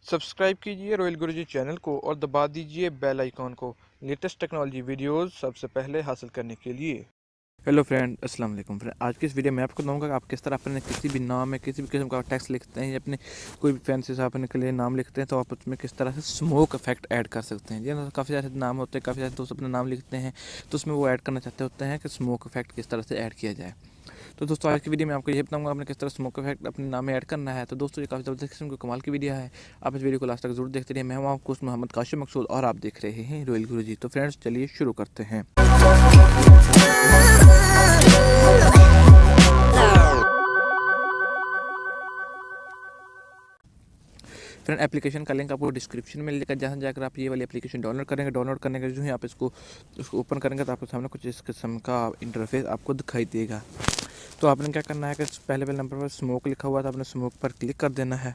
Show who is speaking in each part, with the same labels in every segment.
Speaker 1: Subscribe कीजिए royal गुरुजी channel को और दबा दीजिए बेल आइकॉन को लेटेस्ट टेक्नोलॉजी वीडियोस सबसे पहले हासिल करने के लिए। हेलो फ्रेंड, अस्सलाम वालेकुम फ्रेंड। आज की इस वीडियो में आपको बताऊंगा कि आप किस तरह अपने किसी भी नाम में किसी भी किस्म का टेक्स्ट लिखते हैं या अपने कोई भी फैंसी सा अपने के लिए नाम लिखते हैं तो आप उसमें किस तरह से स्मोक इफेक्ट ऐड कर सकते हैं। जी, काफ़ी सारे नाम होते हैं, काफ़ी सारे दोस्त अपना नाम लिखते हैं तो उसमें वो ऐड करना चाहते होते हैं कि स्मोक इफेक्ट किस तरह से ऐड किया जाए। तो दोस्तों आज की वीडियो में आपको ये बताऊंगा आपने किस तरह स्मोक इफेक्ट अपने नाम में ऐड करना है। तो दोस्तों ये काफ़ी ज़बरदस्त किस्म की कमाल की वीडियो है, आप इस वीडियो को लास्ट तक जरूर देखते रहिए। मैं हूं आपको मोहम्मद काशिम मकसूद और आप देख रहे हैं रॉयल गुरुजी। तो फ्रेंड्स चलिए शुरू करते हैं। फ्रेंड एप्लीकेशन का लिंक आपको डिस्क्रिप्शन में मिलेगा, जहाँ जाकर आप ये वाली एप्लीकेशन डाउनलोड करेंगे। डाउनलोड करने के जो है आप उसको ओपन करेंगे तो आपके सामने कुछ इस किस्म का इंटरफेस आपको दिखाई देगा। तो आपने क्या करना है कि पहले नंबर पर स्मोक लिखा हुआ था, आपने स्मोक पर क्लिक कर देना है।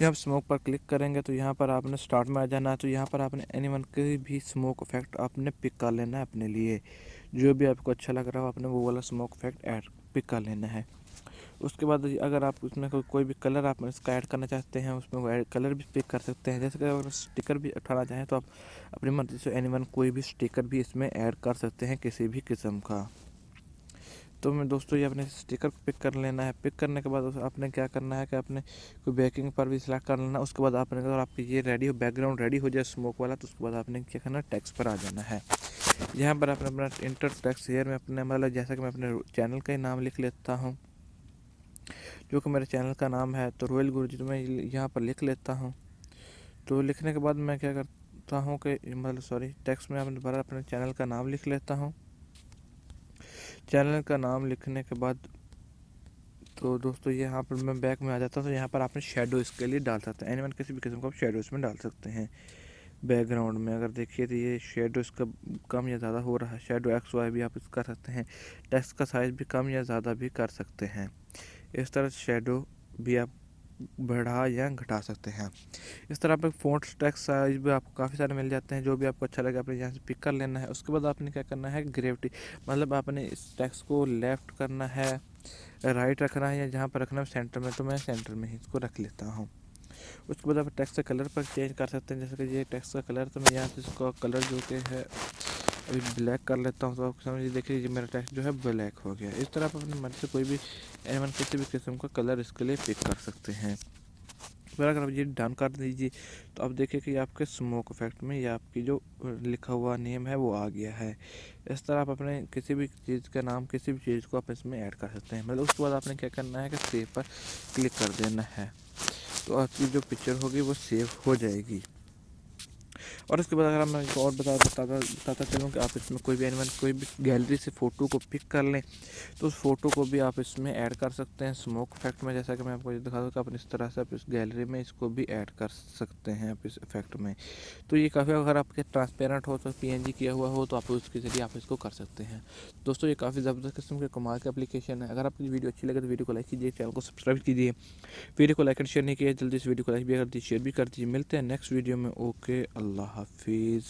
Speaker 1: जब आप स्मोक पर क्लिक करेंगे तो यहाँ पर आपने स्टार्ट में आ जाना है। तो यहाँ पर आपने एनीवन के भी स्मोक इफेक्ट आपने पिक कर लेना है अपने लिए, जो भी आपको अच्छा लग रहा हो आपने वो वाला स्मोक इफेक्ट ऐड पिक कर लेना है। उसके बाद अगर आप उसमें कोई भी कलर आप इसका ऐड करना चाहते हैं उसमें वो कलर भी पिक कर सकते हैं। जैसे कि अगर स्टिकर भी उठाना चाहें तो आप अपनी मर्जी से एनीवन कोई भी स्टिकर भी इसमें ऐड कर सकते हैं किसी भी किस्म का। तो मैं दोस्तों ये अपने स्टिकर पिक कर लेना है। पिक करने के बाद आपने क्या करना है कि आपने कोई बैकिंग पर भी सिलेक्ट कर लेना। उसके बाद आपने अगर आपकी ये रेडी हो, बैकग्राउंड रेडी हो जाए स्मोक वाला, तो उसके बाद आपने क्या करना है, टेक्स्ट पर आ जाना है। यहाँ पर आपने अपना इंटर टेक्स्ट हेयर में अपने मतलब जैसा कि मैं अपने चैनल का ही नाम लिख लेता हूँ, जो कि मेरे चैनल का नाम है तो रॉयल गुरुजी। तो मैं यहाँ पर लिख लेता हूँ। तो लिखने के बाद मैं क्या करता हूँ कि मतलब टेक्स्ट में आपने दोबारा अपने चैनल का नाम लिख लेता हूँ। चैनल का नाम लिखने के बाद तो दोस्तों यहाँ पर मैं बैक में आ जाता हूँ। तो यहाँ पर आपने शेडो इसके लिए डाल सकते हैं, एनीवन किसी भी किस्म का आप शेडो इसमें डाल सकते हैं। बैकग्राउंड में अगर देखिए तो ये शेडो इसका कम या ज़्यादा हो रहा है, शेडो एक्स वाई भी आप इस कर सकते हैं। टेक्स्ट का साइज़ भी कम या ज़्यादा भी कर सकते हैं। इस तरह शेडो भी आप बढ़ा या घटा सकते हैं। इस तरह पर फ़ॉन्ट टेक्स्ट साइज भी आपको काफ़ी सारे मिल जाते हैं, जो भी आपको अच्छा लगे आपने यहाँ से पिक कर लेना है। उसके बाद आपने क्या करना है, ग्रेविटी मतलब आपने इस टेक्स्ट को लेफ़्ट करना है, राइट रखना है या जहाँ पर रखना है सेंटर में। तो मैं सेंटर में ही इसको रख लेता हूँ। उसके बाद आप टेक्स्ट का कलर पर चेंज कर सकते हैं। जैसे कि ये टेक्स्ट का कलर तो मैं यहाँ से इसका कलर जो कि है अभी ब्लैक कर लेता हूँ। तो आप समझिए देखिए ये मेरा टेक्स्ट जो है ब्लैक हो गया। इस तरह आप अपनी मर्जी से कोई भी एनिमल किसी भी किस्म का कलर इसके लिए पिक कर सकते हैं। फिर अगर आप ये डन कर दीजिए तो आप देखिए कि आपके स्मोक इफेक्ट में ये आपकी जो लिखा हुआ नेम है वो आ गया है। इस तरह आप अपने किसी भी चीज़ का नाम किसी भी चीज़ को आप इसमें ऐड कर सकते हैं। मतलब उसके बाद आपने क्या करना है कि सेव पर क्लिक कर देना है, तो आपकी जो पिक्चर होगी वो सेव हो जाएगी। और उसके बाद अगर मैं और बताता चलूँ कि आप इसमें कोई भी एनिमल कोई भी गैलरी से फ़ोटो को पिक कर लें तो उस फ़ोटो को भी आप इसमें ऐड कर सकते हैं स्मोक इफेक्ट में। जैसा कि मैं आपको ये दिखा दूँ कि आप इस तरह से आप इस गैलरी में इसको भी ऐड कर सकते हैं आप इस इफेक्ट में। तो ये काफ़ी अगर आपके ट्रांसपेरेंट हो तो PNG किया हुआ हो तो आप उसके ज़रिए आप इसको कर सकते हैं। दोस्तों ये काफ़ी ज़बरदस्त किस्म के कमाल की एप्लीकेशन है। अगर आपकी वीडियो अच्छी लगे तो वीडियो को लाइक कीजिए, चैनल को सब्सक्राइब कीजिए। वीडियो को लाइक एंड शेयर नहीं किया जल्दी इस वीडियो को लाइक भी कर दीजिए, शेयर भी कर दीजिए। मिलते हैं नेक्स्ट वीडियो में। ओके, अल्लाह हाफिज़।